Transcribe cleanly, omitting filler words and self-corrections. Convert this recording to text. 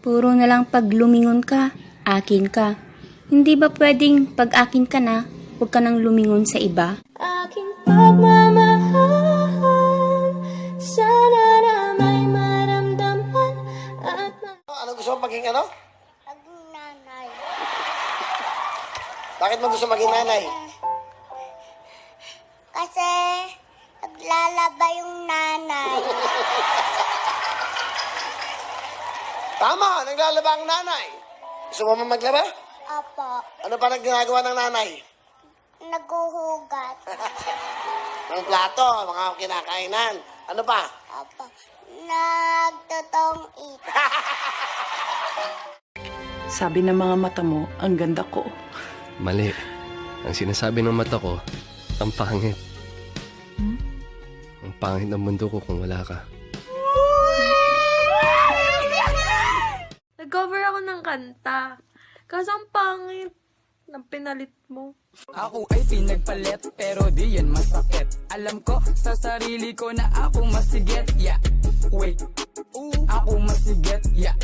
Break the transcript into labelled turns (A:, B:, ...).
A: Puro na lang pag lumingon ka, akin ka. Hindi ba pwedeng pag akin ka na, huwag ka nang lumingon sa iba?
B: Aking pagmamahal, sana na may maramdaman at
C: Ano gusto mo maging ano?
D: Maging nanay.
C: Bakit mo gusto maging nanay?
D: Kasi naglalaba yung nanay.
C: Tama, naglalaba ang nanay. Gusto mo man maglaba?
D: Opo,
C: Ano pa ginagawa ng nanay?
D: naguhugas.
C: Ng plato, mga kinakainan. Ano pa?
D: Opo, nagtotong it.
E: Sabi ng mga mata mo, ang ganda ko.
F: Mali. Ang sinasabi ng mata ko, ang pangit. Ang pangit ng mundo ko kung wala ka.
B: nag-cover ako ng kanta. Kaso ang pangit ng pinalit mo.
G: Ako ay pinagpalit pero di yan masakit. Alam ko sa sarili ko na ako masigit. Yeah, wait, ako masigit. Yeah.